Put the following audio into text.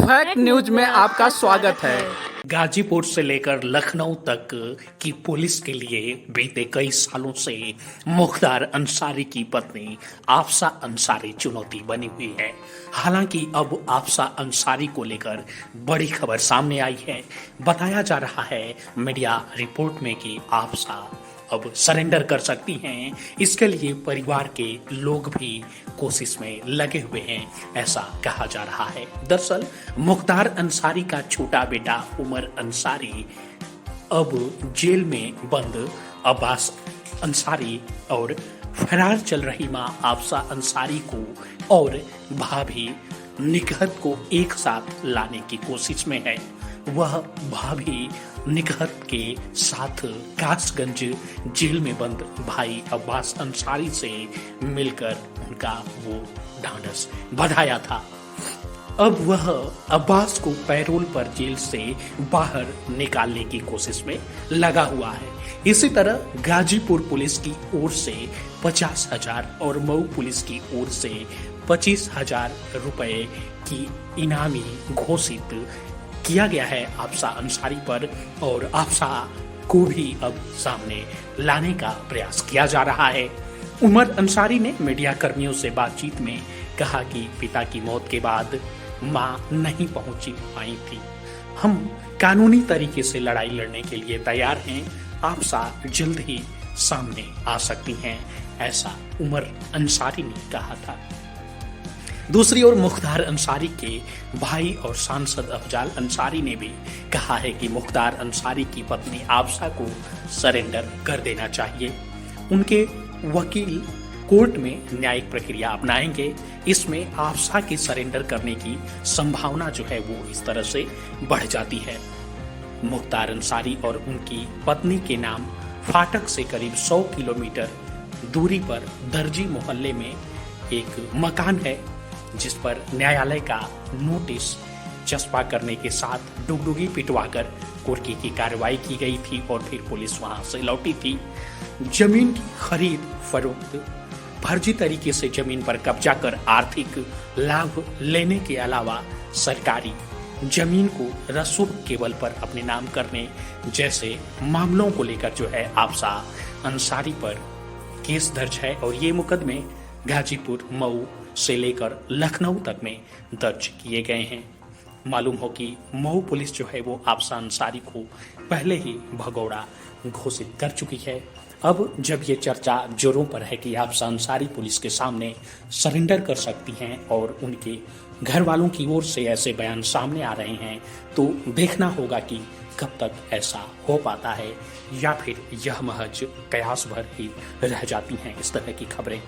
Fact news में आपका स्वागत है। गाजीपुर से लेकर लखनऊ तक की पुलिस के लिए बीते कई सालों से मुख्तार अंसारी की पत्नी आफसा अंसारी चुनौती बनी हुई है। हालांकि अब आफसा अंसारी को लेकर बड़ी खबर सामने आई है। बताया जा रहा है मीडिया रिपोर्ट में कि आफसा अब सरेंडर कर सकती हैं। इसके लिए परिवार के लोग भी कोशिश में लगे हुए हैं, ऐसा कहा जा रहा है। दरअसल मुख्तार अंसारी का छोटा बेटा उमर अंसारी अब जेल में बंद अब्बास अंसारी और फरार चल रही मां आफसा अंसारी को और भाभी निकहत को एक साथ लाने की कोशिश में है। वह भाभी निकहत के साथ कासगंज जेल में बंद भाई अब्बास अंसारी से मिलकर उनका वो ढांढस बंधाया था। अब वह अब्बास को पैरोल पर जेल से बाहर निकालने की कोशिश में लगा हुआ है। इसी तरह गाजीपुर पुलिस की ओर से 50,000 और मऊ पुलिस की ओर से 25,000 रुपए की इनामी घोषित किया गया है आफसा अंसारी पर, और आफसा को भी अब सामने लाने का प्रयास किया जा रहा है। उमर अंसारी ने मीडिया कर्मियों से बातचीत में कहा कि पिता की मौत के बाद मां नहीं पहुंच पाई थी। हम कानूनी तरीके से लड़ाई लड़ने के लिए तैयार हैं। आफसा जल्द ही सामने आ सकती हैं, ऐसा उमर अंसारी ने कहा था। दूसरी ओर मुख्तार अंसारी के भाई और सांसद अफजाल अंसारी ने भी कहा है कि मुख्तार अंसारी की पत्नी आफसा को सरेंडर कर देना चाहिए। उनके वकील कोर्ट में न्यायिक प्रक्रिया अपनाएंगे। इसमें आफसा के सरेंडर करने की संभावना जो है वो इस तरह से बढ़ जाती है। मुख्तार अंसारी और उनकी पत्नी के नाम फाटक से करीब 100 किलोमीटर दूरी पर दर्जी मोहल्ले में एक मकान है, जिस पर न्यायालय का नोटिस चस्पा करने के साथ डुगडुगी पिटवाकर कुर्की की कार्रवाई की गई थी और फिर पुलिस वहां से लौटी थी। जमीन की खरीद फरोख्त, फर्जी तरीके से जमीन पर कब्जा कर आर्थिक लाभ लेने के अलावा सरकारी जमीन को रसूख केवल पर अपने नाम करने जैसे मामलों को लेकर जो है आफसा अंसारी पर केस दर्ज है, और ये मुकदमे गाजीपुर, मऊ से लेकर लखनऊ तक में दर्ज किए गए हैं। मालूम हो कि मऊ पुलिस जो है वो आफसा अंसारी को पहले ही भगोड़ा घोषित कर चुकी है। अब जब ये चर्चा जोरों पर है कि आफसा अंसारी पुलिस के सामने सरेंडर कर सकती हैं और उनके घर वालों की ओर से ऐसे बयान सामने आ रहे हैं, तो देखना होगा कि कब तक ऐसा हो पाता है या फिर यह महज कयास भर ही रह जाती हैं इस तरह की खबरें।